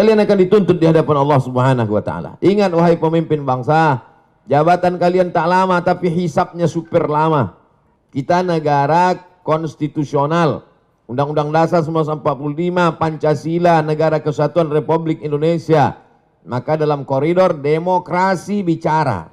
Kalian akan dituntut di hadapan Allah Subhanahu wa taala. Ingat wahai pemimpin bangsa, jabatan kalian tak lama tapi hisapnya super lama. Kita negara konstitusional. Undang-Undang Dasar 1945, Pancasila, Negara Kesatuan Republik Indonesia. Maka dalam koridor demokrasi bicara.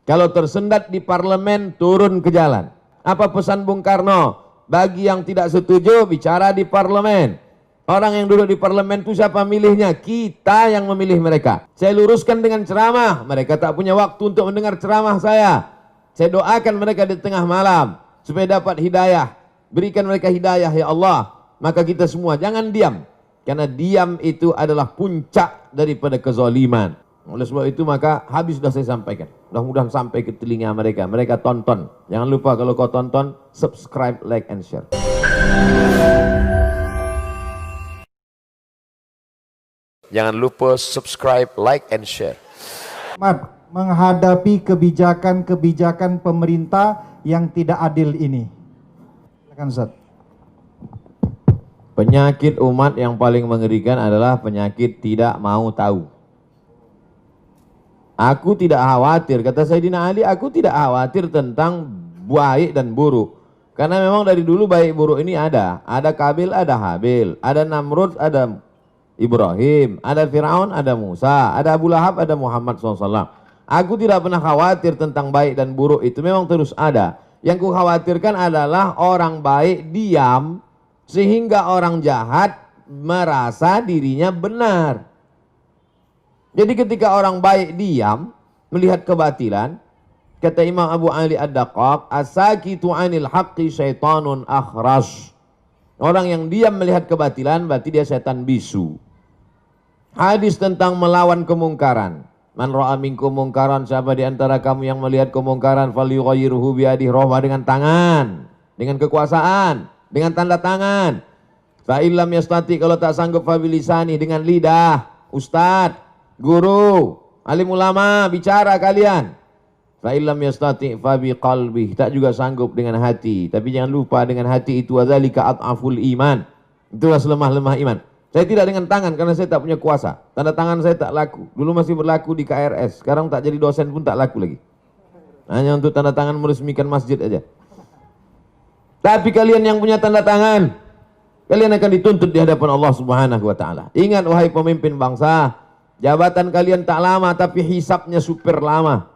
Kalau tersendat di parlemen, turun ke jalan. Apa pesan Bung Karno? Bagi yang tidak setuju, bicara di parlemen. Orang yang duduk di parlemen itu siapa milihnya? Kita yang memilih mereka. Saya luruskan dengan ceramah. Mereka tak punya waktu untuk mendengar ceramah saya. Saya doakan mereka di tengah malam supaya dapat hidayah. Berikan mereka hidayah ya Allah. Maka kita semua jangan diam. Karena diam itu adalah puncak daripada kezaliman. Oleh sebab itu maka habis sudah saya sampaikan. Mudah-mudahan sampai ke telinga mereka. Mereka tonton. Jangan lupa kalau kau tonton, subscribe, like, and share. Jangan lupa subscribe, like, and share. Menghadapi kebijakan-kebijakan pemerintah yang tidak adil ini. Silakan Ustaz. Penyakit umat yang paling mengerikan adalah penyakit tidak mau tahu. Aku tidak khawatir, kata Sayyidina Ali, aku tidak khawatir tentang baik dan buruk. Karena memang dari dulu baik buruk ini ada. Ada Kabil, ada Habil. Ada Namrud, ada Ibrahim. Ada Fir'aun, ada Musa. Ada Abu Lahab, ada Muhammad SAW. Aku tidak pernah khawatir tentang baik dan buruk, itu memang terus ada. Yang ku khawatirkan adalah orang baik diam sehingga orang jahat merasa dirinya benar. Jadi ketika orang baik diam melihat kebatilan, kata Imam Abu Ali Ad-Daqqaq, as-sakitu 'anil haqqi syaitanun akhras. Orang yang diam melihat kebatilan berarti dia setan bisu. Hadis tentang melawan kemungkaran. Man ra'a minkum mungkaran, siapa di antara kamu yang melihat kemungkaran, falyughayyirhu biyadihi, rohbah dengan tangan, dengan kekuasaan, dengan tanda tangan. Fa illam yastati, kalau tak sanggup fa bilisani, dengan lidah. Ustadz, guru, alim ulama, bicara kalian. Fa illam yastati fa biqalbi, tak juga sanggup dengan hati. Tapi jangan lupa dengan hati itu adzalika adhaful iman. Itulah selemah-lemah iman. Saya tidak dengan tangan karena saya tak punya kuasa. Tanda tangan saya tak laku. Dulu masih berlaku di KRS. Sekarang tak jadi dosen pun tak laku lagi. Hanya untuk tanda tangan meresmikan masjid aja. Tapi kalian yang punya tanda tangan, kalian akan dituntut di hadapan Allah Subhanahu wa taala. Ingat wahai pemimpin bangsa, jabatan kalian tak lama tapi hisapnya super lama.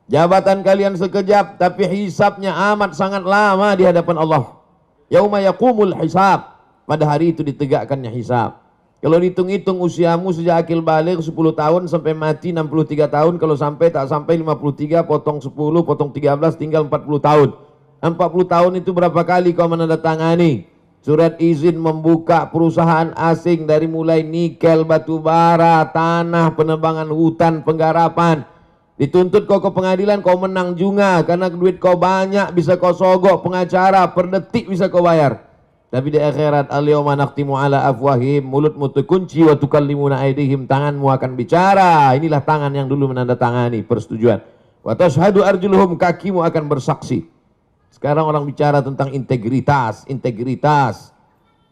Jabatan kalian sekejap tapi hisapnya amat sangat lama di hadapan Allah. Yauma yaqumul hisab. Pada hari itu ditegakkannya hisab. Kalau dihitung-hitung usiamu sejak akil baligh 10 tahun sampai mati 63 tahun. Kalau sampai tak sampai 53, potong 10, potong 13, tinggal 40 tahun. 40 tahun itu berapa kali kau menandatangani surat izin membuka perusahaan asing dari mulai nikel, batu bara, tanah, penebangan hutan, penggarapan. Dituntut kau ke pengadilan, kau menang juga karena duit kau banyak, bisa kau sogok pengacara, per detik bisa kau bayar. Tapi di akhirat, al-yawma nakhtimu ala afwahim, mulutmu terkunci, wa tukallimuna aydihim, tanganmu akan bicara. Inilah tangan yang dulu menandatangani persetujuan. Wa tashhadu arjuluhum, kakimu akan bersaksi. Sekarang orang bicara tentang integritas,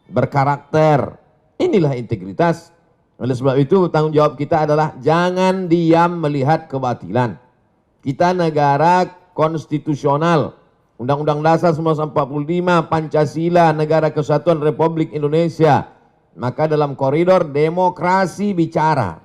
berkarakter. Inilah integritas. Oleh sebab itu tanggung jawab kita adalah jangan diam melihat kebatilan. Kita negara konstitusional. Undang-Undang Dasar 1945, Pancasila, Negara Kesatuan Republik Indonesia. Maka dalam koridor demokrasi bicara.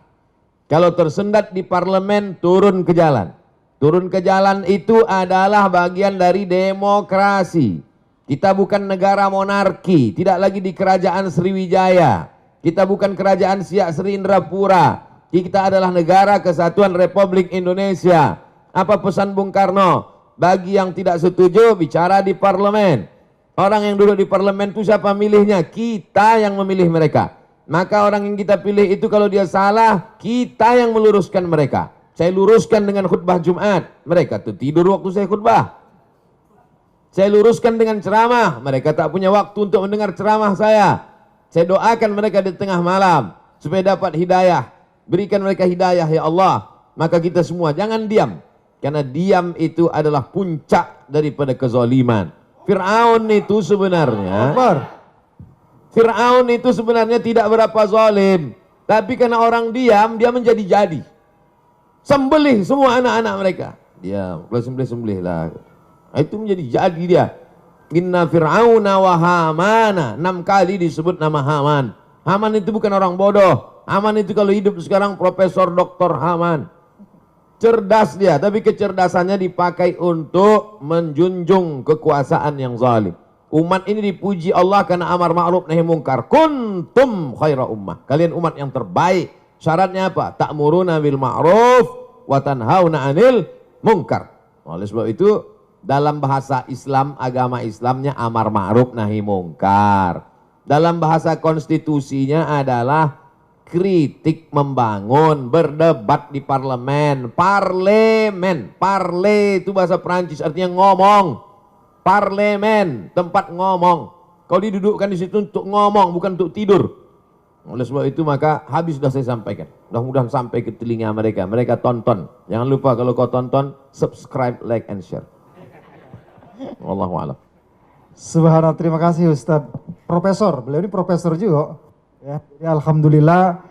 Kalau tersendat di parlemen, turun ke jalan. Turun ke jalan itu adalah bagian dari demokrasi. Kita bukan negara monarki, tidak lagi di kerajaan Sriwijaya. Kita bukan kerajaan Siak Sri Indrapura. Kita adalah negara Kesatuan Republik Indonesia. Apa pesan Bung Karno? Bagi yang tidak setuju, bicara di parlemen. Orang yang duduk di parlemen itu siapa milihnya? Kita yang memilih mereka. Maka orang yang kita pilih itu kalau dia salah, kita yang meluruskan mereka. Saya luruskan dengan khutbah Jumat. Mereka tuh tidur waktu saya khutbah. Saya luruskan dengan ceramah. Mereka tak punya waktu untuk mendengar ceramah saya. Saya doakan mereka di tengah malam supaya dapat hidayah. Berikan mereka hidayah ya Allah. Maka kita semua jangan diam. Karena diam itu adalah puncak daripada kezaliman. Fir'aun itu sebenarnya Fir'aun itu sebenarnya tidak berapa zalim, tapi karena orang diam, dia menjadi-jadi. Sembelih semua anak-anak mereka. Dia sembelih lah. Itu menjadi jadi dia. Inna Fir'auna wa Hamana. 6 kali disebut nama Haman. Haman itu bukan orang bodoh. Haman itu kalau hidup sekarang Profesor Dr. Haman. Cerdas dia, tapi kecerdasannya dipakai untuk menjunjung kekuasaan yang zalim. Umat ini dipuji Allah karena amar ma'ruf nahi mungkar. Kuntum khaira ummah. Kalian umat yang terbaik. Syaratnya apa? Ta'muruna bil ma'ruf wa tanhauna 'anil munkar. Oleh sebab itu dalam bahasa Islam, agama Islamnya amar ma'ruf nahi mungkar. Dalam bahasa konstitusinya adalah kritik membangun, berdebat di parlemen. Parlemen, parle itu bahasa Perancis artinya ngomong. Parlemen, tempat ngomong. Kau didudukkan di situ untuk ngomong, bukan untuk tidur. Oleh sebab itu maka habis sudah saya sampaikan. Mudah-mudahan sampai ke telinga mereka. Mereka tonton. Jangan lupa kalau kau tonton, subscribe, like, and share. Wallahu a'lam. Subhanallah, terima kasih Ustadz. Profesor, beliau ini profesor juga. Ya, alhamdulillah,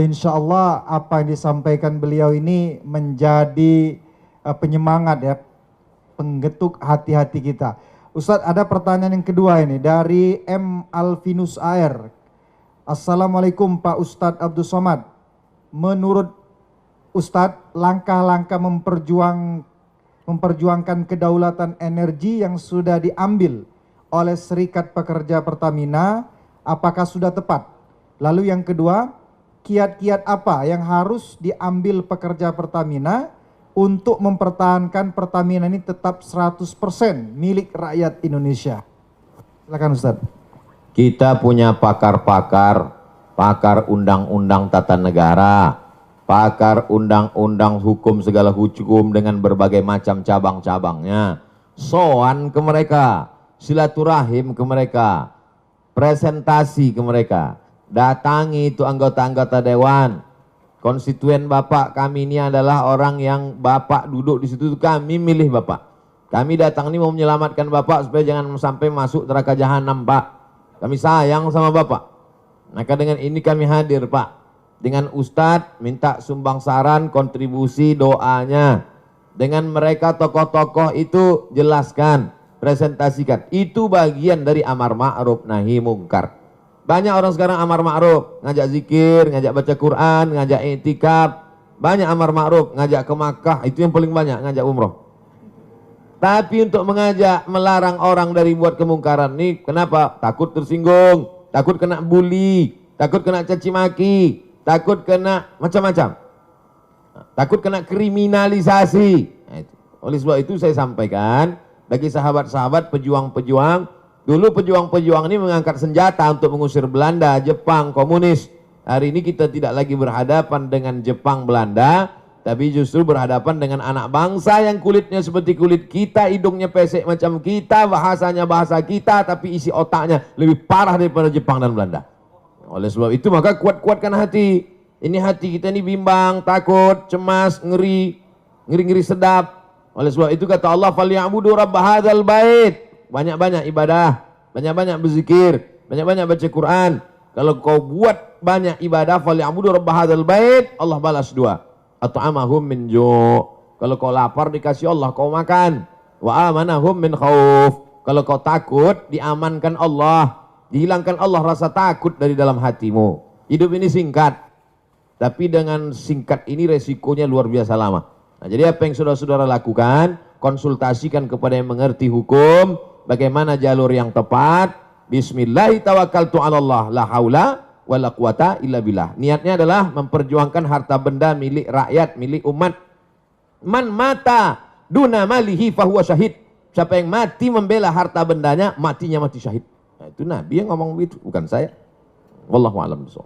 insya Allah apa yang disampaikan beliau ini menjadi penyemangat ya, penggetuk hati-hati kita. Ustadz, ada pertanyaan yang kedua ini dari M. Alvinus AR. Assalamualaikum Pak Ustadz Abdul Somad. Menurut Ustadz, langkah-langkah memperjuangkan kedaulatan energi yang sudah diambil oleh Serikat Pekerja Pertamina, apakah sudah tepat? Lalu yang kedua, kiat-kiat apa yang harus diambil pekerja Pertamina untuk mempertahankan Pertamina ini tetap 100% milik rakyat Indonesia? Silakan Ustadz. Kita punya pakar-pakar, pakar undang-undang tata negara, pakar undang-undang hukum segala hukum dengan berbagai macam cabang-cabangnya. Soan ke mereka, silaturahim ke mereka, presentasi ke mereka, datangi itu anggota-anggota dewan. Konstituen Bapak kami ini adalah orang yang Bapak duduk di situ, kami milih Bapak. Kami datang ini mau menyelamatkan Bapak supaya jangan sampai masuk neraka jahanam, Pak. Kami sayang sama Bapak. Maka dengan ini kami hadir, Pak. Dengan Ustadz minta sumbang saran, kontribusi, doanya. Dengan mereka tokoh-tokoh itu jelaskan, presentasikan. Itu bagian dari amar ma'ruf nahi mungkar. Banyak orang sekarang amar ma'ruf, ngajak zikir, ngajak baca Quran, ngajak i'tikaf. Banyak amar ma'ruf, ngajak ke Makkah, itu yang paling banyak, ngajak umroh. Tapi untuk mengajak, melarang orang dari buat kemungkaran ini, kenapa? Takut tersinggung, takut kena bully, takut kena caci maki, takut kena macam-macam. Takut kena kriminalisasi. Nah, itu. Oleh sebab itu saya sampaikan, bagi sahabat-sahabat pejuang-pejuang, dulu pejuang-pejuang ini mengangkat senjata untuk mengusir Belanda, Jepang, komunis. Hari ini kita tidak lagi berhadapan dengan Jepang, Belanda, tapi justru berhadapan dengan anak bangsa yang kulitnya seperti kulit kita, hidungnya pesek macam kita, bahasanya bahasa kita, tapi isi otaknya lebih parah daripada Jepang dan Belanda. Oleh sebab itu maka kuat-kuatkan hati. Ini hati kita ini bimbang, takut, cemas, ngeri sedap. Oleh sebab itu kata Allah, "Falyabudu rabb hadzal bait." Banyak-banyak ibadah, banyak-banyak berzikir, banyak-banyak baca Quran. Kalau kau buat banyak ibadah, falyabudu rabb hadzal bait, Allah balas 2. At'amahum min ju'. Kalau kau lapar dikasih Allah kau makan. Wa amanahum min khauf. Kalau kau takut diamankan Allah, dihilangkan Allah rasa takut dari dalam hatimu. Hidup ini singkat, tapi dengan singkat ini resikonya luar biasa lama. Nah, jadi apa yang saudara-saudara lakukan, konsultasikan kepada yang mengerti hukum, bagaimana jalur yang tepat. Bismillahi tawakkaltu 'alallah, la haula wala quwata illa billah. Niatnya adalah memperjuangkan harta benda milik rakyat, milik umat. Man mata duna malihi fahuwa syahid. Siapa yang mati membela harta bendanya, matinya mati syahid. Nah, itu Nabi yang ngomong begitu, bukan saya. Wallahu a'lam bishawab.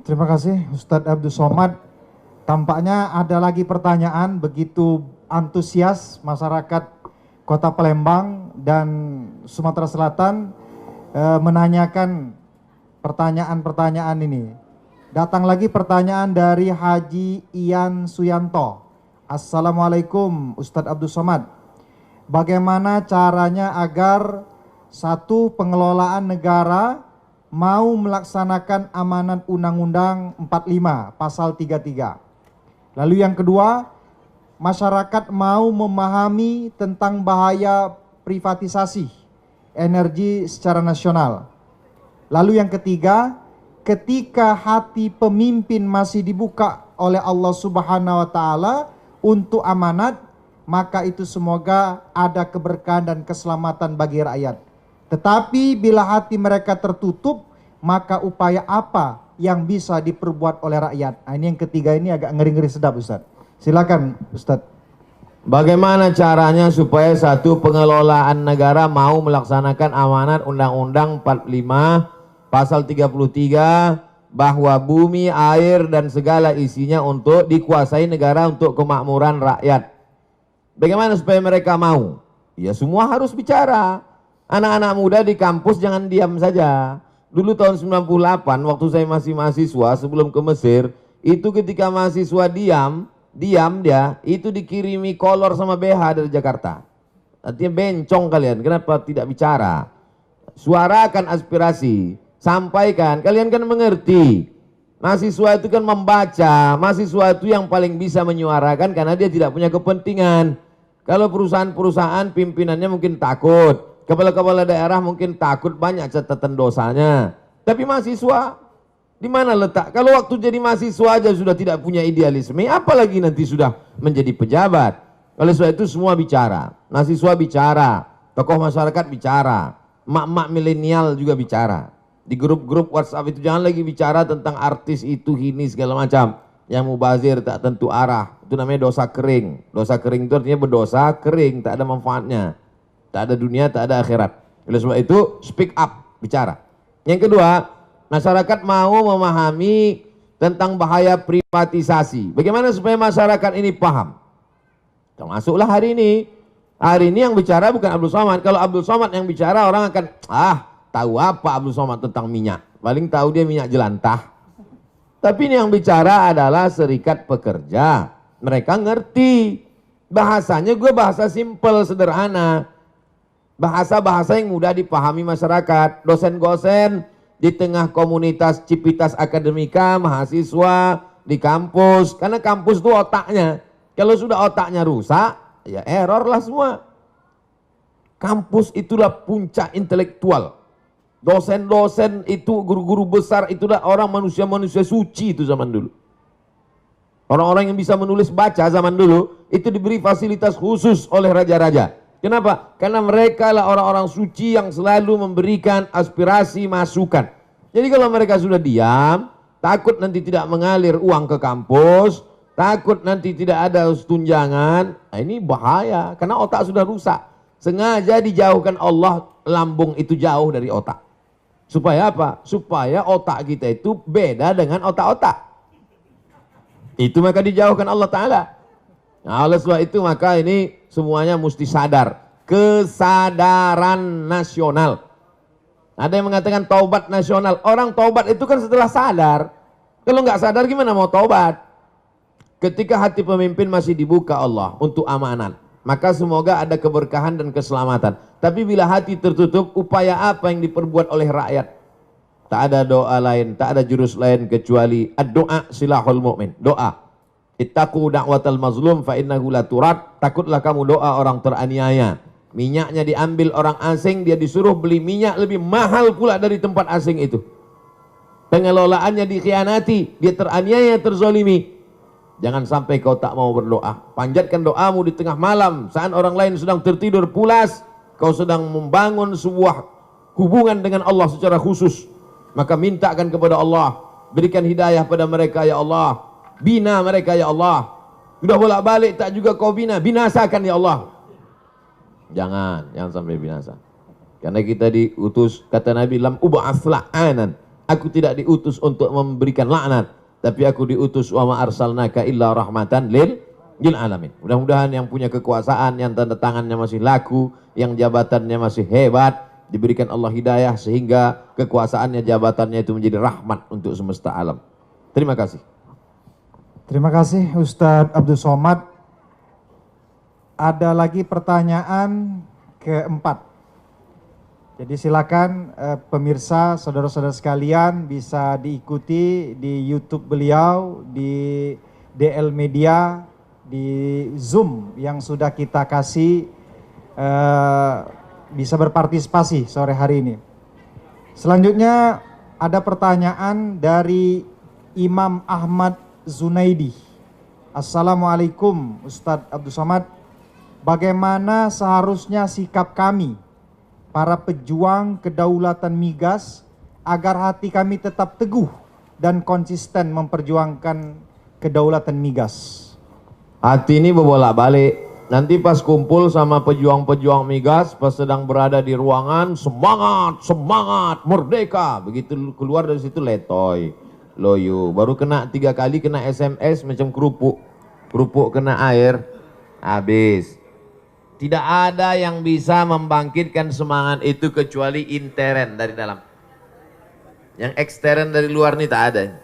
Terima kasih Ustadz Abdul Somad. Tampaknya ada lagi pertanyaan, begitu antusias masyarakat Kota Palembang dan Sumatera Selatan menanyakan pertanyaan-pertanyaan ini. Datang lagi pertanyaan dari Haji Ian Suyanto. Assalamualaikum Ustadz Abdul Somad. Bagaimana caranya agar satu pengelolaan negara mau melaksanakan amanat Undang-Undang 45 pasal 33. Lalu yang kedua, masyarakat mau memahami tentang bahaya privatisasi energi secara nasional. Lalu yang ketiga, ketika hati pemimpin masih dibuka oleh Allah Subhanahu wa taala untuk amanat, maka itu semoga ada keberkahan dan keselamatan bagi rakyat. Tetapi bila hati mereka tertutup, maka upaya apa yang bisa diperbuat oleh rakyat? Nah, ini yang ketiga, ini agak ngeri-ngeri sedap, Ustaz. Silakan, Ustaz. Bagaimana caranya supaya satu pengelolaan negara mau melaksanakan amanat Undang-Undang 45 Pasal 33 bahwa bumi, air dan segala isinya untuk dikuasai negara untuk kemakmuran rakyat. Bagaimana supaya mereka mau? Ya semua harus bicara. Anak-anak muda di kampus jangan diam saja. Dulu tahun 98 waktu saya masih mahasiswa sebelum ke Mesir, itu ketika mahasiswa diam dia itu dikirimi kolor sama BH dari Jakarta. Artinya bencong kalian, kenapa tidak bicara? Suarakan aspirasi. Sampaikan, kalian kan mengerti. Mahasiswa itu kan membaca, mahasiswa itu yang paling bisa menyuarakan karena dia tidak punya kepentingan. Kalau perusahaan-perusahaan pimpinannya mungkin takut, kepala-kepala daerah mungkin takut banyak catatan dosanya. Tapi mahasiswa, di mana letak? Kalau waktu jadi mahasiswa aja sudah tidak punya idealisme, apalagi nanti sudah menjadi pejabat. Oleh sebab itu semua bicara, mahasiswa bicara, tokoh masyarakat bicara, mak-mak milenial juga bicara. Di grup-grup WhatsApp itu jangan lagi bicara tentang artis itu, ini segala macam. Yang mubazir tak tentu arah. Itu namanya dosa kering. Dosa kering itu artinya berdosa kering, tak ada manfaatnya. Tak ada dunia, tak ada akhirat. Oleh sebab itu speak up, bicara. Yang kedua, masyarakat mau memahami tentang bahaya privatisasi. Bagaimana supaya masyarakat ini paham? Termasuklah hari ini. Hari ini yang bicara bukan Abdul Somad. Kalau Abdul Somad yang bicara, orang akan tahu apa Abdul Somad tentang minyak? Paling tahu dia minyak jelantah. Tapi ini yang bicara adalah serikat pekerja. Mereka ngerti. Bahasanya gue bahasa simpel, sederhana. Bahasa-bahasa yang mudah dipahami masyarakat. Dosen-dosen di tengah komunitas Civitas Akademika, mahasiswa di kampus. Karena kampus itu otaknya. Kalau sudah otaknya rusak, ya error lah semua. Kampus itulah puncak intelektual. Dosen-dosen itu, guru-guru besar itulah orang manusia-manusia suci itu zaman dulu. Orang-orang yang bisa menulis baca zaman dulu itu diberi fasilitas khusus oleh raja-raja. Kenapa? Karena mereka lah orang-orang suci yang selalu memberikan aspirasi, masukan. Jadi kalau mereka sudah diam, takut nanti tidak mengalir uang ke kampus, takut nanti tidak ada tunjangan, nah ini bahaya karena otak sudah rusak. Sengaja dijauhkan Allah, lambung itu jauh dari otak. Supaya apa? Supaya otak kita itu beda dengan otak-otak. Itu maka dijauhkan Allah Ta'ala. Nah, oleh sebab itu maka ini semuanya mesti sadar. Kesadaran nasional. Ada yang mengatakan taubat nasional. Orang taubat itu kan setelah sadar. Kalau nggak sadar gimana mau taubat? Ketika hati pemimpin masih dibuka Allah untuk amanat, maka semoga ada keberkahan dan keselamatan. Tapi bila hati tertutup, upaya apa yang diperbuat oleh rakyat? Tak ada doa lain, tak ada jurus lain kecuali doa silahul mu'min. Doa. Ittaqu da'watal mazlum fa innahu la turad. Takutlah kamu doa orang teraniaya. Minyaknya diambil orang asing, dia disuruh beli minyak lebih mahal pula dari tempat asing itu. Pengelolaannya dikhianati, dia teraniaya, terzolimi. Jangan sampai kau tak mau berdoa. Panjatkan doamu di tengah malam saat orang lain sedang tertidur pulas. Kau sedang membangun sebuah hubungan dengan Allah secara khusus. Maka mintakan kepada Allah, berikan hidayah pada mereka ya Allah. Bina mereka ya Allah. Sudah bolak-balik tak juga kau bina, binasakan ya Allah. Jangan sampai binasa. Karena kita diutus, kata Nabi, lam ub'ats la'anan. Aku tidak diutus untuk memberikan laknat, tapi aku diutus wa ma arsalnaka illa rahmatan lil alamin. Mudah-mudahan yang punya kekuasaan, yang tanda tangannya masih laku, yang jabatannya masih hebat, diberikan Allah hidayah sehingga kekuasaannya, jabatannya itu menjadi rahmat untuk semesta alam. Terima kasih. Terima kasih Ustadz Abdul Somad. Ada lagi pertanyaan keempat. Jadi silakan pemirsa, saudara-saudara sekalian bisa diikuti di YouTube beliau, di DL Media, di Zoom yang sudah kita kasih, bisa berpartisipasi sore hari ini. Selanjutnya ada pertanyaan dari Imam Ahmad Zunaidi. Assalamualaikum Ustadz Abdul Somad, bagaimana seharusnya sikap kami para pejuang kedaulatan migas agar hati kami tetap teguh dan konsisten memperjuangkan kedaulatan migas? Hati ini berbolak-balik. Nanti pas kumpul sama pejuang-pejuang migas, pas sedang berada di ruangan, semangat, semangat, merdeka. Begitu keluar dari situ letoy, loyo. Baru kena 3 kali kena SMS macam kerupuk. Kerupuk kena air, habis. Tidak ada yang bisa membangkitkan semangat itu kecuali intern dari dalam. Yang ekstern dari luar ini tak ada.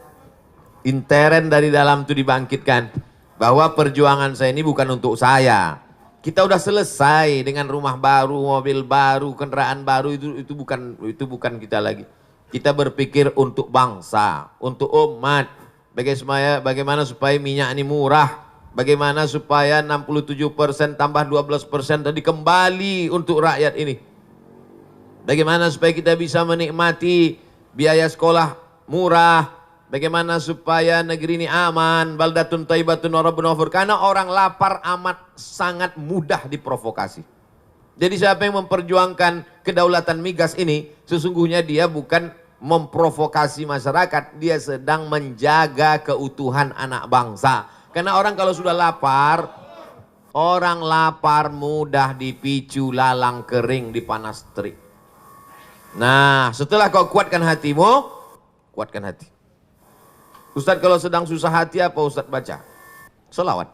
Intern dari dalam itu dibangkitkan. Bahwa perjuangan saya ini bukan untuk saya. Kita udah selesai dengan rumah baru, mobil baru, kendaraan baru, itu bukan kita lagi. Kita berpikir untuk bangsa, untuk umat. Bagaimana supaya minyak ini murah. Bagaimana supaya 67% tambah 12% tadi kembali untuk rakyat ini. Bagaimana supaya kita bisa menikmati biaya sekolah murah. Bagaimana supaya negeri ini aman. Baldatun thayyibatun wa rabbun ghafur. Karena orang lapar amat sangat mudah diprovokasi. Jadi siapa yang memperjuangkan kedaulatan migas ini, sesungguhnya dia bukan memprovokasi masyarakat. Dia sedang menjaga keutuhan anak bangsa. Karena orang kalau sudah lapar, orang lapar mudah dipicu lalang kering di panas terik. Nah, setelah kau kuatkan hatimu, kuatkan hati. Ustadz kalau sedang susah hati apa Ustadz baca? Salawat.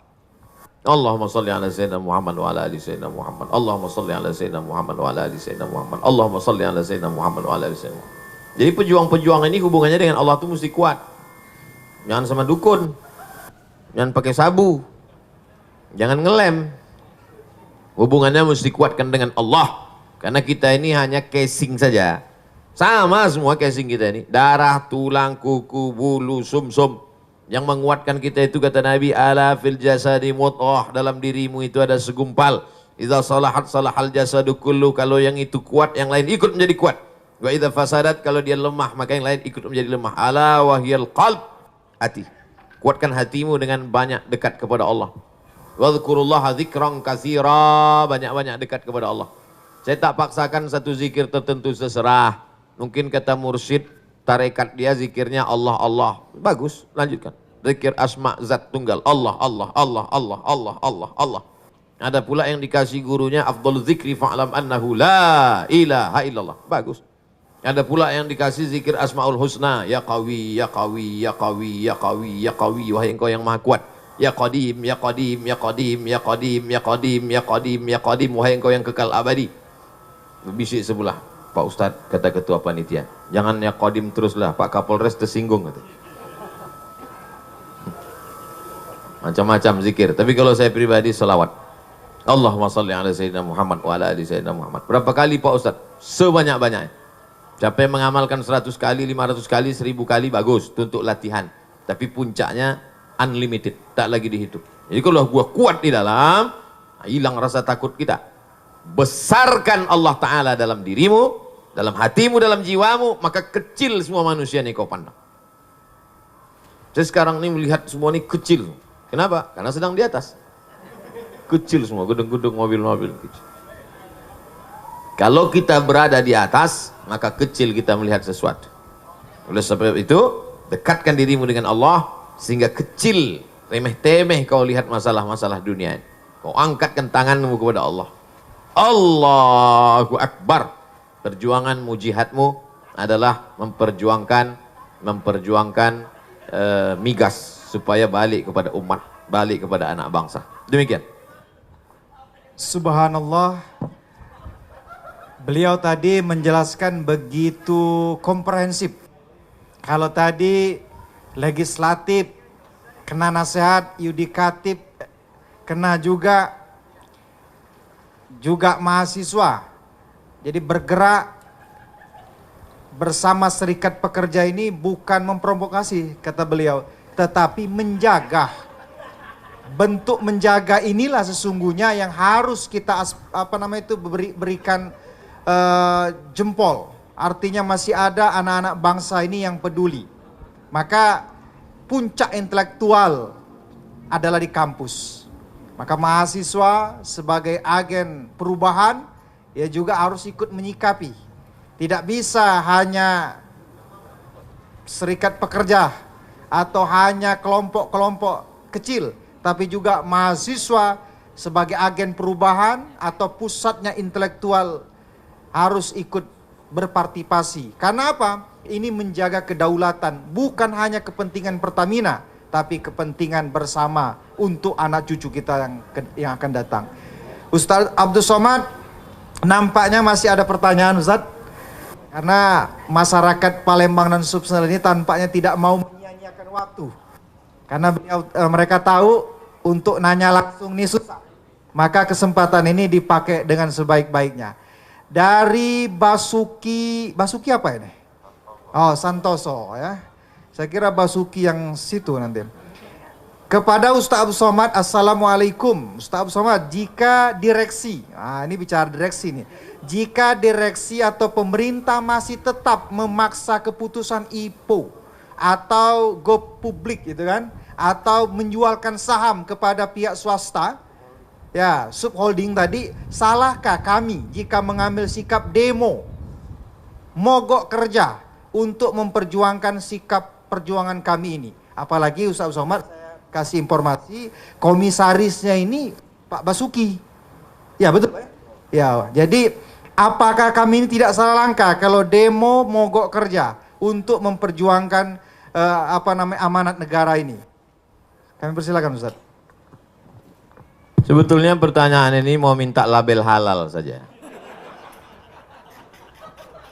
Allahumma salli ala sayyidina Muhammad wa ala ali sayyidina Muhammad. Allahumma salli ala sayyidina Muhammad wa ala ali sayyidina Muhammad. Allahumma salli ala sayyidina Muhammad wa ala ali sayyidina Muhammad. Jadi pejuang-pejuang ini hubungannya dengan Allah itu mesti kuat. Jangan sama dukun. Jangan pakai sabu, jangan ngelem. Hubungannya mesti kuatkan dengan Allah. Karena kita ini hanya casing saja. Sama semua casing kita ini. Darah, tulang, kuku, bulu, sumsum. Yang menguatkan kita itu kata Nabi, ala fil jasadi mudghah, dalam dirimu itu ada segumpal. Idza salahat salahal jasadu kullu, kalau yang itu kuat, yang lain ikut menjadi kuat. Wa idza fasadat, kalau dia lemah, maka yang lain ikut menjadi lemah. Ala wahyal qalb, hati. Kuatkan hatimu dengan banyak dekat kepada Allah. Wadhkurullaha dzikran katsira, banyak-banyak dekat kepada Allah. Saya tak paksakan satu zikir tertentu, seserah. Mungkin kata mursyid, tarekat dia zikirnya Allah, Allah. Bagus, lanjutkan. Zikir asma zat tunggal. Allah, Allah, Allah, Allah, Allah, Allah, Allah. Ada pula yang dikasih gurunya, afdal zikri fa'lam annahu la ilaha illallah. Bagus. Ada pula yang dikasih zikir Asmaul Husna, ya Qawi, ya Qawi, ya Qawi, ya Qawi, ya Qawi, wahai engkau yang maha kuat. Ya Qadim, ya Qadim, ya Qadim, ya Qadim, ya Qadim, ya Qadim, ya Qadim, wahai engkau yang kekal abadi. Bisik sebelah, Pak Ustadz, kata ketua panitia. Jangan ya Qadim teruslah, Pak Kapolres tersinggung. Kata. Macam-macam zikir, tapi kalau saya pribadi selawat. Allahumma salli ala sayyidina Muhammad wa ala ali sayyidina Muhammad. Berapa kali Pak Ustadz? Sebanyak-banyaknya. Siapa yang mengamalkan 100 kali, 500 kali, 1000 kali, bagus, itu untuk latihan. Tapi puncaknya unlimited, tak lagi dihitung. Jadi kalau gua kuat di dalam, hilang rasa takut kita. Besarkan Allah Ta'ala dalam dirimu, dalam hatimu, dalam jiwamu, maka kecil semua manusia yang kau pandang. Saya sekarang ini melihat semua ini kecil. Kenapa? Karena sedang di atas. Kecil semua, gedung-gedung, mobil-mobil kecil. Kalau kita berada di atas, maka kecil kita melihat sesuatu. Oleh sebab itu, dekatkan dirimu dengan Allah, sehingga kecil, remeh-temeh kau lihat masalah-masalah dunia. Kau angkatkan tanganmu kepada Allah. Allahu Akbar. Perjuanganmu, jihadmu adalah memperjuangkan migas supaya balik kepada umat, balik kepada anak bangsa. Demikian. Subhanallah. Beliau tadi menjelaskan begitu komprehensif. Kalau tadi legislatif, kena nasihat, yudikatif, kena juga mahasiswa. Jadi bergerak bersama serikat pekerja ini bukan memprovokasi, kata beliau, tetapi menjaga. Bentuk menjaga inilah sesungguhnya yang harus kita berikan jempol. Artinya masih ada anak-anak bangsa ini yang peduli. Maka puncak intelektual adalah di kampus. Maka mahasiswa sebagai agen perubahan, ya juga harus ikut menyikapi. Tidak bisa hanya serikat pekerja atau hanya kelompok-kelompok kecil, tapi juga mahasiswa sebagai agen perubahan atau pusatnya intelektual harus ikut berpartisipasi. Karena apa? Ini menjaga kedaulatan, bukan hanya kepentingan Pertamina, tapi kepentingan bersama untuk anak cucu kita yang akan datang. Ustaz Abdul Somad, nampaknya masih ada pertanyaan, Ustaz. Karena masyarakat Palembang dan Sumsel ini tampaknya tidak mau menyia-nyiakan waktu. Karena mereka tahu untuk nanya langsung ini susah. Maka kesempatan ini dipakai dengan sebaik-baiknya. Dari Basuki apa ini? Oh, Santoso ya. Saya kira Basuki yang situ nanti. Kepada Ustaz Abdul Somad, Assalamualaikum. Ustaz Abdul Somad, jika direksi, ini bicara direksi nih. Jika direksi atau pemerintah masih tetap memaksa keputusan IPO atau go publik gitu kan, atau menjualkan saham kepada pihak swasta, ya subholding tadi, salahkah kami jika mengambil sikap demo, mogok kerja untuk memperjuangkan sikap perjuangan kami ini? Apalagi Ustaz Somad, saya kasih informasi, komisarisnya ini Pak Basuki. Ya betul Pak? Ya, jadi apakah kami ini tidak salah langkah kalau demo mogok kerja untuk memperjuangkan amanat negara ini? Kami persilakan Ustaz. Sebetulnya pertanyaan ini mau minta label halal saja.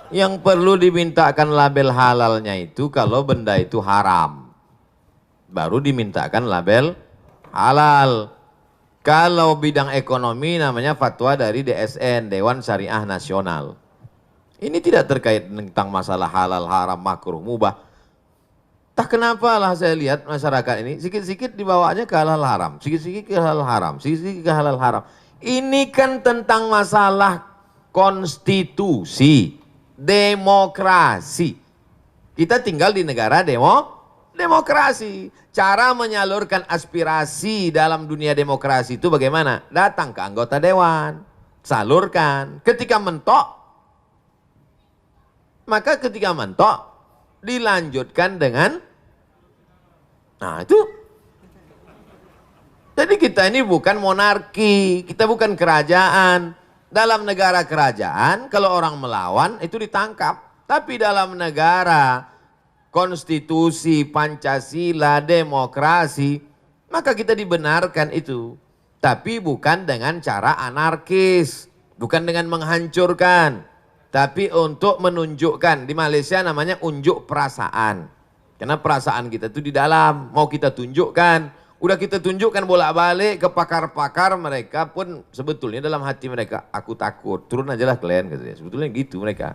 Yang perlu dimintakan label halalnya itu kalau benda itu haram. Baru dimintakan label halal. Kalau bidang ekonomi namanya fatwa dari DSN, Dewan Syariah Nasional. Ini tidak terkait tentang masalah halal, haram, makruh, mubah. Tak kenapa lah saya lihat masyarakat ini sikit-sikit dibawanya ke halal haram, sikit-sikit ke halal haram, sikit-sikit ke halal haram. Ini kan tentang masalah konstitusi, demokrasi. Kita tinggal di negara demokrasi. Cara menyalurkan aspirasi dalam dunia demokrasi itu bagaimana? Datang ke anggota dewan, salurkan. Ketika mentok, maka ketika mentok dilanjutkan dengan, nah itu. Jadi kita ini bukan monarki, kita bukan kerajaan. Dalam negara kerajaan, kalau orang melawan itu ditangkap. Tapi dalam negara konstitusi, Pancasila, demokrasi, maka kita dibenarkan itu. Tapi bukan dengan cara anarkis, bukan dengan menghancurkan, tapi untuk menunjukkan. Di Malaysia namanya unjuk perasaan. Karena perasaan kita itu di dalam, mau kita tunjukkan. Udah kita tunjukkan bolak-balik ke pakar-pakar, mereka pun sebetulnya dalam hati mereka, aku takut, turun aja lah kalian, katanya. Sebetulnya gitu mereka.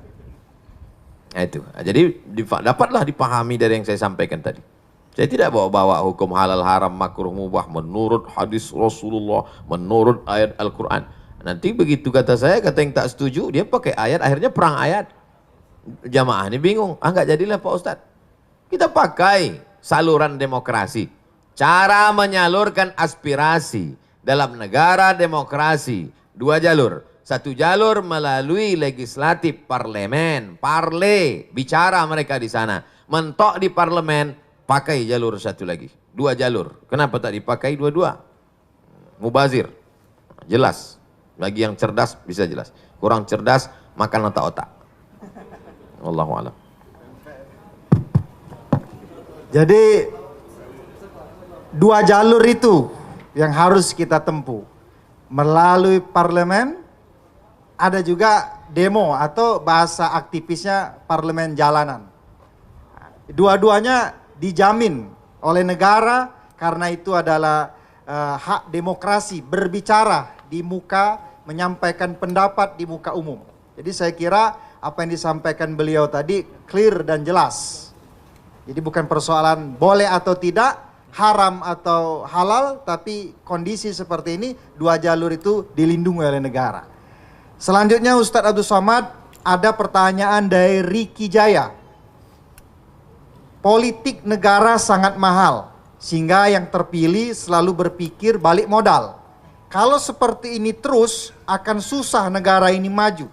Nah itu, jadi dapatlah dipahami dari yang saya sampaikan tadi. Saya tidak bawa-bawa hukum halal, haram, makruh, mubah menurut hadis Rasulullah, menurut ayat Al-Quran. Nanti begitu kata saya, kata yang tak setuju, dia pakai ayat, akhirnya perang ayat. Jamaah ini bingung, nggak jadilah Pak Ustadz. Kita pakai saluran demokrasi. Cara menyalurkan aspirasi dalam negara demokrasi, 2 jalur. 1 jalur melalui legislatif, parlemen, bicara mereka di sana. Mentok di parlemen, pakai jalur 1 lagi. 2 jalur. Kenapa tak dipakai 2-2? Mubazir. Jelas. Bagi yang cerdas bisa jelas. Kurang cerdas, makan otak-otak. Wallahu a'lam. Jadi 2 jalur itu yang harus kita tempuh. Melalui parlemen, ada juga demo atau bahasa aktivisnya parlemen jalanan. Dua-duanya dijamin oleh negara karena itu adalah hak demokrasi, berbicara di muka, menyampaikan pendapat di muka umum. Jadi saya kira apa yang disampaikan beliau tadi clear dan jelas. Jadi bukan persoalan boleh atau tidak, haram atau halal, tapi kondisi seperti ini dua jalur itu dilindungi oleh negara. Selanjutnya Ustadz Abdul Somad, ada pertanyaan dari Riki Jaya. Politik negara sangat mahal, sehingga yang terpilih selalu berpikir balik modal. Kalau seperti ini terus, akan susah negara ini maju.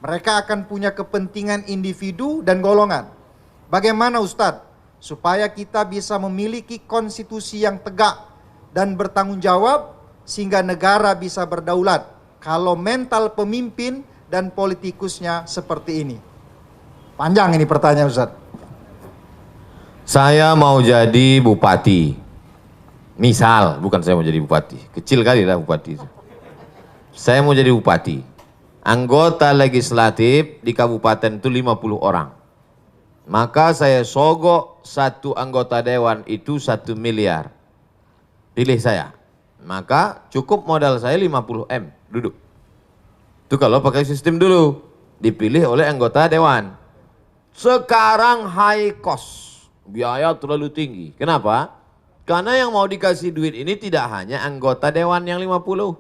Mereka akan punya kepentingan individu dan golongan. Bagaimana Ustadz, supaya kita bisa memiliki konstitusi yang tegak dan bertanggung jawab, sehingga negara bisa berdaulat, kalau mental pemimpin dan politikusnya seperti ini? Panjang ini pertanyaan Ustadz. Saya mau jadi bupati. Misal, bukan saya mau jadi bupati. Kecil kali lah bupati. Saya mau jadi bupati. Anggota legislatif di kabupaten itu 50 orang. Maka saya sogok satu anggota dewan itu 1 miliar. Pilih saya. Maka cukup modal saya 50 M. Duduk. Itu kalau pakai sistem dulu. Dipilih oleh anggota dewan. Sekarang high cost. Biaya terlalu tinggi. Kenapa? Karena yang mau dikasih duit ini tidak hanya anggota dewan yang 50.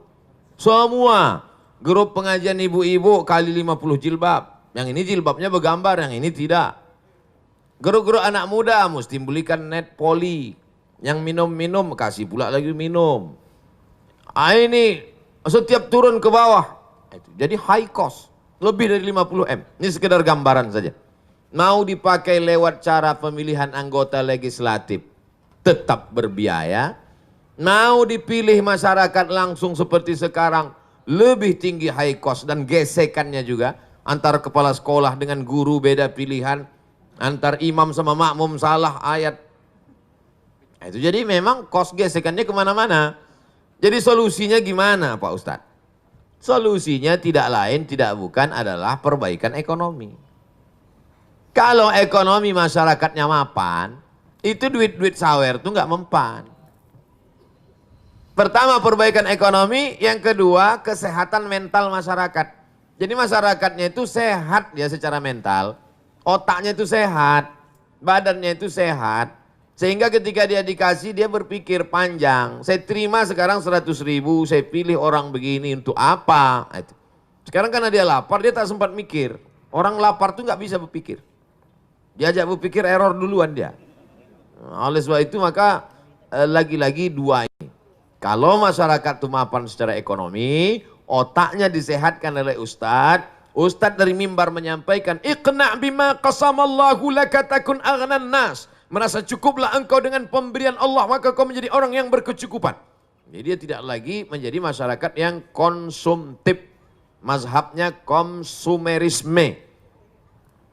Semua. Grup pengajian ibu-ibu kali 50 jilbab. Yang ini jilbabnya bergambar, yang ini tidak. Guru-guru anak muda mesti belikan net poli. Yang minum-minum kasih pula lagi minum. Ini setiap turun ke bawah. Jadi high cost. Lebih dari 50 M. Ini sekedar gambaran saja. Mau dipakai lewat cara pemilihan anggota legislatif. Tetap berbiaya. Mau dipilih masyarakat langsung seperti sekarang. Lebih tinggi high cost dan gesekannya juga. Antara kepala sekolah dengan guru beda pilihan. Antar imam sama makmum salah ayat. Itu jadi memang kos gesekannya kemana-mana. Jadi solusinya gimana Pak Ustadz? Solusinya tidak lain tidak bukan adalah perbaikan ekonomi. Kalau ekonomi masyarakatnya mapan, itu duit-duit sawer itu nggak mempan. Pertama perbaikan ekonomi, yang kedua kesehatan mental masyarakat. Jadi masyarakatnya itu sehat ya secara mental. Otaknya itu sehat, badannya itu sehat, sehingga ketika dia dikasih dia berpikir panjang. Saya terima sekarang 100.000, saya pilih orang begini untuk apa? Sekarang karena dia lapar, dia tak sempat mikir. Orang lapar tuh nggak bisa berpikir. Diajak berpikir error duluan dia. Oleh sebab itu maka lagi-lagi dua ini. Kalau masyarakat itu mapan secara ekonomi, otaknya disehatkan oleh Ustadz. Ustadz dari mimbar menyampaikan, iqna' bima qasamallahu laka takun aghnan nas. Merasa cukuplah engkau dengan pemberian Allah, maka kau menjadi orang yang berkecukupan. Jadi dia tidak lagi menjadi masyarakat yang konsumtif. Mazhabnya konsumerisme.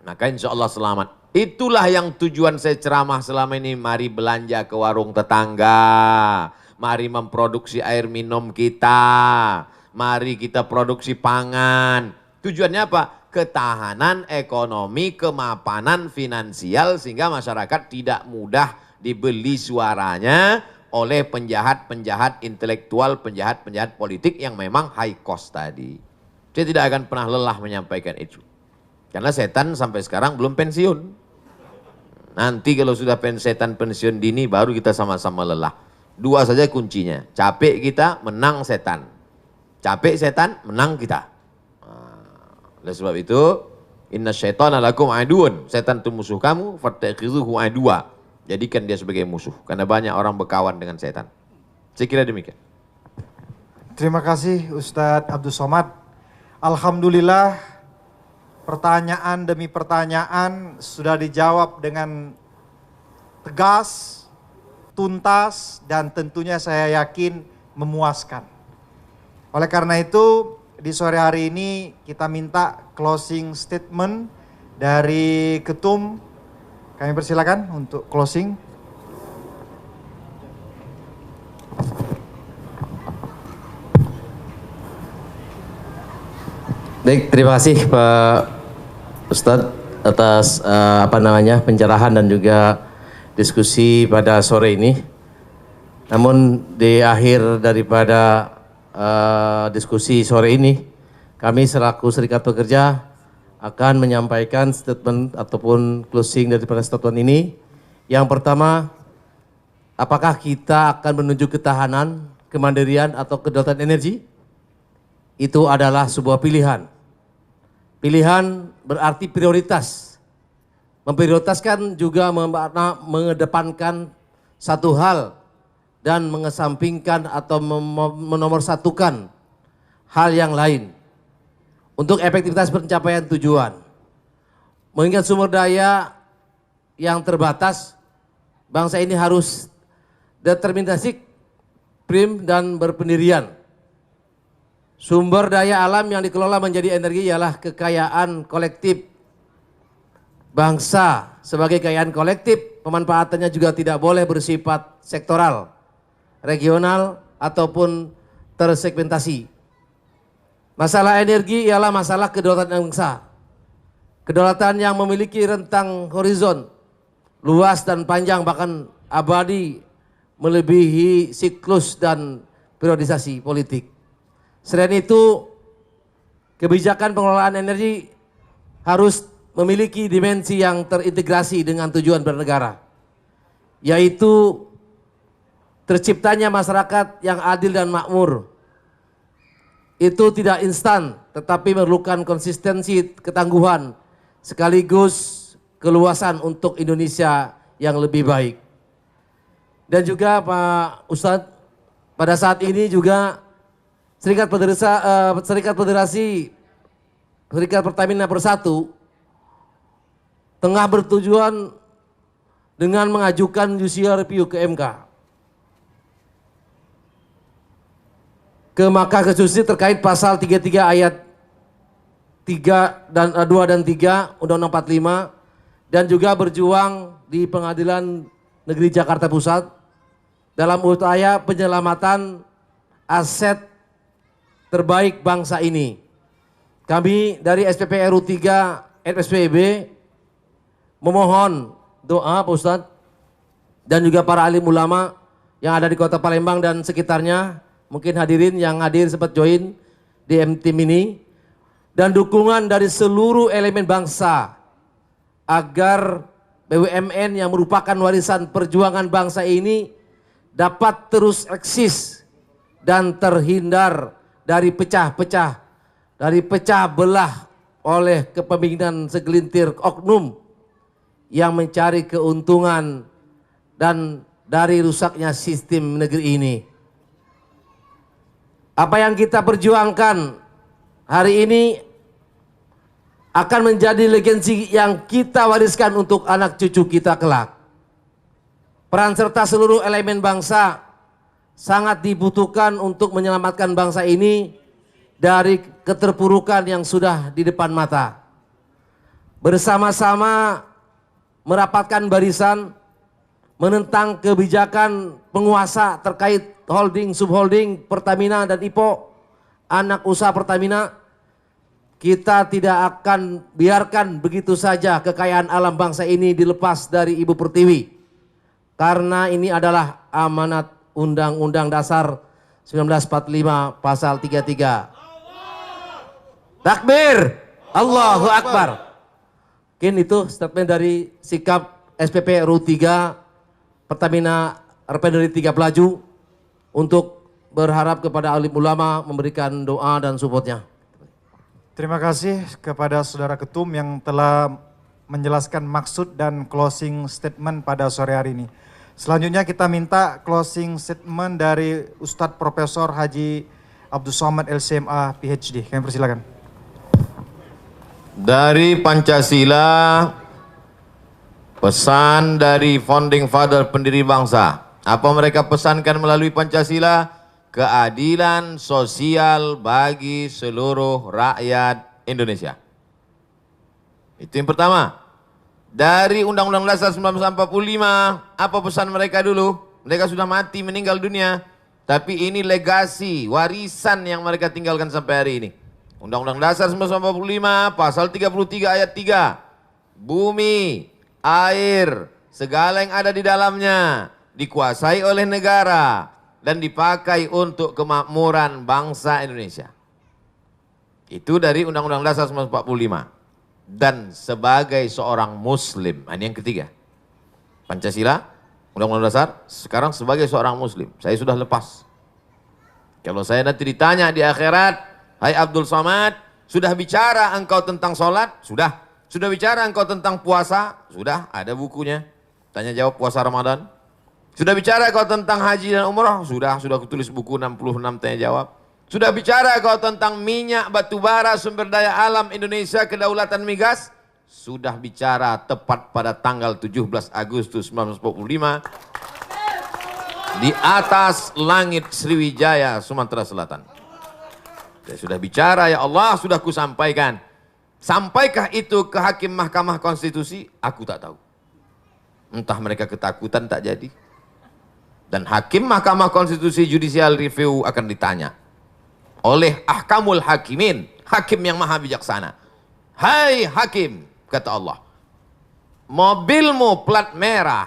Maka insya Allah selamat. Itulah yang tujuan saya ceramah selama ini. Mari belanja ke warung tetangga. Mari memproduksi air minum kita. Mari kita produksi pangan. Tujuannya apa? Ketahanan ekonomi, kemapanan finansial sehingga masyarakat tidak mudah dibeli suaranya oleh penjahat-penjahat intelektual, penjahat-penjahat politik yang memang high cost tadi. Saya tidak akan pernah lelah menyampaikan itu. Karena setan sampai sekarang belum pensiun. Nanti kalau sudah setan pensiun dini baru kita sama-sama lelah. Dua saja kuncinya. Capek kita, menang setan. Capek setan, menang kita. Oleh sebab itu, inna syaitana lakum aduun. Setan itu musuh kamu, fattakhizuhu adua. Jadikan dia sebagai musuh. Karena banyak orang berkawan dengan setan. Saya kira demikian. Terima kasih Ustadz Abdul Somad. Alhamdulillah pertanyaan demi pertanyaan sudah dijawab dengan tegas, tuntas, dan tentunya saya yakin memuaskan. Oleh karena itu, di sore hari ini kita minta closing statement dari Ketum. Kami persilakan untuk closing. Baik, terima kasih Pak Ustadz atas pencerahan dan juga diskusi pada sore ini. Namun di akhir daripada diskusi sore ini, kami selaku Serikat Pekerja akan menyampaikan statement ataupun closing daripada statement ini. Yang pertama, apakah kita akan menuju ketahanan, kemandirian atau kedaulatan energi? Itu adalah sebuah pilihan. Pilihan berarti prioritas. Memprioritaskan juga mengedepankan satu hal dan mengesampingkan atau menomorsatukan hal yang lain untuk efektivitas pencapaian tujuan. Mengingat sumber daya yang terbatas, bangsa ini harus determinasi, prim dan berpendirian. Sumber daya alam yang dikelola menjadi energi ialah kekayaan kolektif bangsa. Sebagai kekayaan kolektif, pemanfaatannya juga tidak boleh bersifat sektoral, regional, ataupun tersegmentasi. Masalah energi ialah masalah kedaulatan bangsa. Kedaulatan yang memiliki rentang horizon luas dan panjang, bahkan abadi, melebihi siklus dan periodisasi politik. Selain itu, kebijakan pengelolaan energi harus memiliki dimensi yang terintegrasi dengan tujuan bernegara, yaitu terciptanya masyarakat yang adil dan makmur. Itu tidak instan, tetapi memerlukan konsistensi, ketangguhan, sekaligus keluasan untuk Indonesia yang lebih baik. Dan juga Pak Ustadz, pada saat ini juga Serikat Pertamina Persatu tengah bertujuan dengan mengajukan judicial review ke MK, ke Mahkamah Konstitusi terkait pasal 33 ayat 3 dan 2 dan 3 Undang-Undang 45, dan juga berjuang di Pengadilan Negeri Jakarta Pusat dalam upaya penyelamatan aset terbaik bangsa ini. Kami dari SPP RU 3 FSPB memohon doa Pak Ustadz dan juga para alim ulama yang ada di Kota Palembang dan sekitarnya, mungkin hadirin yang hadir sempat join di MTIM ini, dan dukungan dari seluruh elemen bangsa agar BUMN yang merupakan warisan perjuangan bangsa ini dapat terus eksis dan terhindar dari pecah belah oleh kepemimpinan segelintir oknum yang mencari keuntungan dan dari rusaknya sistem negeri ini. Apa yang kita perjuangkan hari ini akan menjadi legacy yang kita wariskan untuk anak cucu kita kelak. Peran serta seluruh elemen bangsa sangat dibutuhkan untuk menyelamatkan bangsa ini dari keterpurukan yang sudah di depan mata. Bersama-sama merapatkan barisan, menentang kebijakan penguasa terkait holding, subholding Pertamina dan IPO, anak usaha Pertamina. Kita tidak akan biarkan begitu saja kekayaan alam bangsa ini dilepas dari Ibu Pertiwi, karena ini adalah amanat Undang-Undang Dasar 1945 pasal 33. Takbir, Allahu Akbar. Mungkin itu statement dari sikap SPP RU 3 Pertamina Refinery 3 Pelaju untuk berharap kepada alim ulama memberikan doa dan supportnya. Terima kasih kepada Saudara Ketum yang telah menjelaskan maksud dan closing statement pada sore hari ini. Selanjutnya kita minta closing statement dari Ustadz Profesor Haji Abdul Somad LCMA PhD. Kami persilakan. Dari Pancasila, pesan dari founding father pendiri bangsa. Apa mereka pesankan melalui Pancasila? Keadilan sosial bagi seluruh rakyat Indonesia. Itu yang pertama. Dari Undang-Undang Dasar 1945, apa pesan mereka dulu? Mereka sudah mati, meninggal dunia. Tapi ini legasi, warisan yang mereka tinggalkan sampai hari ini. Undang-Undang Dasar 1945, pasal 33 ayat 3. Bumi, air, segala yang ada di dalamnya dikuasai oleh negara dan dipakai untuk kemakmuran bangsa Indonesia. Itu dari Undang-Undang Dasar 1945. dan sebagai seorang muslim. Ini yang ketiga. Pancasila, Undang-Undang Dasar, sekarang sebagai seorang muslim. Saya sudah lepas. Kalau saya nanti ditanya di akhirat, hai Abdul Somad, sudah bicara engkau tentang sholat? Sudah. Sudah bicara engkau tentang puasa? Sudah, ada bukunya. Tanya jawab puasa Ramadan. Sudah bicara kau tentang haji dan umrah? Sudah aku tulis buku 66 tanya jawab. Sudah bicara kau tentang minyak, batu bara, sumber daya alam Indonesia, kedaulatan migas? Sudah bicara tepat pada tanggal 17 Agustus 1945 di atas langit Sriwijaya, Sumatera Selatan. Saya sudah bicara, ya Allah, sudah kusampaikan. Sampaikah itu ke hakim Mahkamah Konstitusi? Aku tak tahu. Entah mereka ketakutan tak jadi. Dan hakim Mahkamah Konstitusi Judicial Review akan ditanya oleh ahkamul hakimin, hakim yang maha bijaksana. Hai hakim, kata Allah, mobilmu plat merah,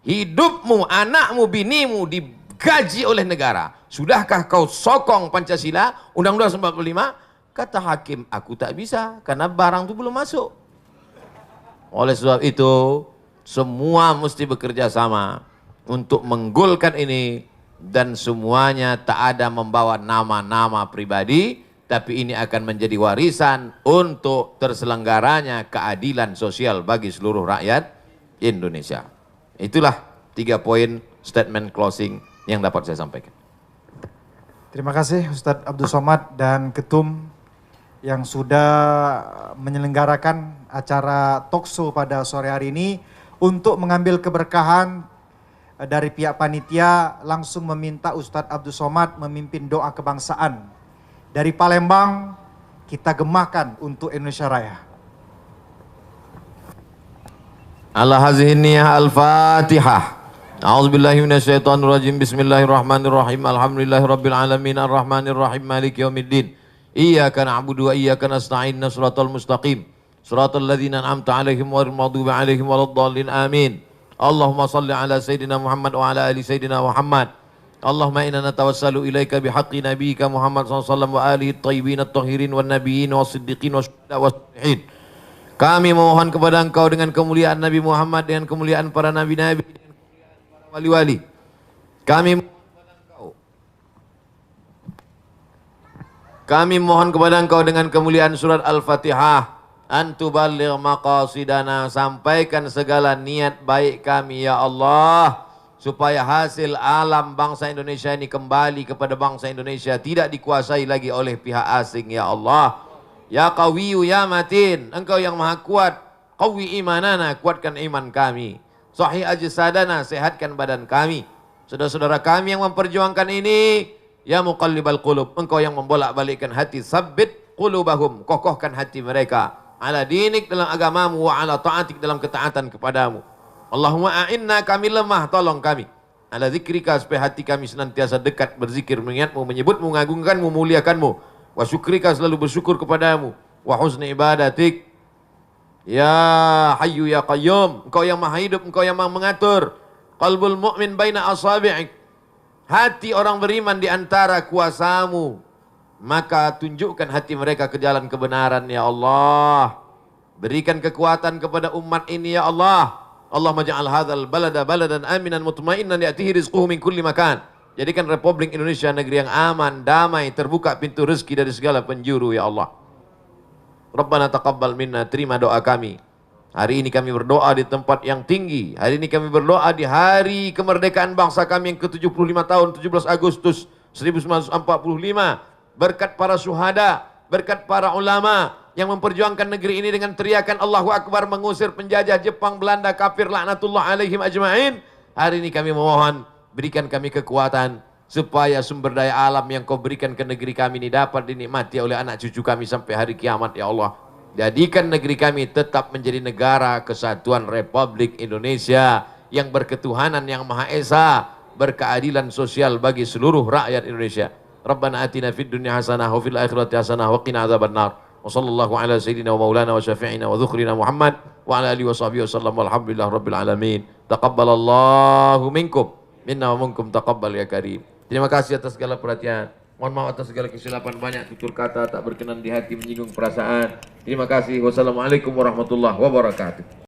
hidupmu, anakmu, binimu digaji oleh negara. Sudahkah kau sokong Pancasila, Undang-Undang 45? Kata hakim, aku tak bisa karena barang itu belum masuk. Oleh sebab itu, semua mesti bekerja sama untuk menggolkan ini, dan semuanya tak ada membawa nama-nama pribadi, tapi ini akan menjadi warisan untuk terselenggaranya keadilan sosial bagi seluruh rakyat Indonesia. Itulah 3 poin statement closing yang dapat saya sampaikan. Terima kasih Ustadz Abdul Somad dan Ketum yang sudah menyelenggarakan acara talkshow pada sore hari ini. Untuk mengambil keberkahan dari pihak panitia, langsung meminta Ustadz Abdul Somad memimpin doa kebangsaan. Dari Palembang, kita gemakan untuk Indonesia Raya. Ala hazihi niyah al-Fatihah. A'udzubillahi minasyaitonirrajim. Bismillahirrahmanirrahim. Alhamdulillahirabbil alamin arrahmanirrahim maliki yaumiddin. Iyyaka na'budu wa iyyaka nasta'in. Shiratal mustaqim. Shiratal ladzina an'amta 'alaihim ghairil maghdubi 'alaihim waladdallin. Amin. Allahumma salli ala sayyidina Muhammad wa ala ali sayyidina Muhammad. Allahumma inna natawassalu ilaika bihaqqi nabiyyika Muhammad sallallahu alaihi wasallam wa alihi at-thayyibin at-tahirin wan nabiyyin was-siddiqin wasyuhada was-salihin. Kami memohon kepada Engkau dengan kemuliaan Nabi Muhammad, dengan kemuliaan para nabi-nabi, dengan kemuliaan para wali-wali. Kami mohon kepada Engkau dengan kemuliaan surat Al-Fatihah. Antuballigh maqasidana, sampaikan segala niat baik kami ya Allah, supaya hasil alam bangsa Indonesia ini kembali kepada bangsa Indonesia, tidak dikuasai lagi oleh pihak asing ya Allah. Ya Qawiyyu ya Matin, Engkau yang maha kuat, qawi imanana, kuatkan iman kami. Sahih ajsadana, sehatkan badan kami. Saudara-saudara kami yang memperjuangkan ini, ya Muqallibal Qulub, Engkau yang membolak-balikkan hati, sabbit qulubahum, kokohkan hati mereka ala dinik, dalam agamamu, wa ala ta'atik, dalam ketaatan kepadamu. Allahumma a'inna, kami lemah, tolong kami. Ala zikrika, supaya hati kami senantiasa dekat berzikir, mengingatmu, menyebutmu, mengagungkanmu, memuliakanmu. Wa syukrika, selalu bersyukur kepadamu. Wa husni ibadatik. Ya Hayyu ya Qayyum, Engkau yang maha hidup, Engkau yang maha mengatur. Qalbul mu'min baina asabi'ik, hati orang beriman di antara kuasamu. Maka tunjukkan hati mereka ke jalan kebenaran ya Allah. Berikan kekuatan kepada umat ini ya Allah. Allahumma ja'al hadzal balada baladan aminan mutmainnan ya'tihi rizquhu min kulli makan. Jadikan Republik Indonesia negeri yang aman, damai, terbuka pintu rezeki dari segala penjuru ya Allah. Rabbana taqabbal minna, terima doa kami. Hari ini kami berdoa di tempat yang tinggi. Hari ini kami berdoa di hari kemerdekaan bangsa kami yang ke-75 tahun, 17 Agustus 1945. Berkat para syuhada, berkat para ulama yang memperjuangkan negeri ini dengan teriakan Allahu Akbar, mengusir penjajah Jepang, Belanda, kafir, laknatullah alaihim ajma'in. Hari ini kami memohon, berikan kami kekuatan supaya sumber daya alam yang Kau berikan ke negeri kami ini dapat dinikmati oleh anak cucu kami sampai hari kiamat ya Allah. Jadikan negeri kami tetap menjadi negara kesatuan Republik Indonesia yang berketuhanan yang Maha Esa, berkeadilan sosial bagi seluruh rakyat Indonesia. Rabbana atina fid dunya hasanah wa fil akhirati hasanah wa qina adzabannar. Wa sallallahu ala sayyidina wa maulana wa syafi'ina wa dzukhrina Muhammad wa ala alihi wa sahbihi wasallam. Walhamdulillah rabbil alamin. Taqabbalallahu minkum minna wa minkum taqabbal ya karim. Terima kasih atas segala perhatian. Mohon maaf atas segala kesilapan, banyak tutur kata tak berkenan di hati, menyinggung perasaan. Terima kasih. Wassalamualaikum warahmatullahi wabarakatuh.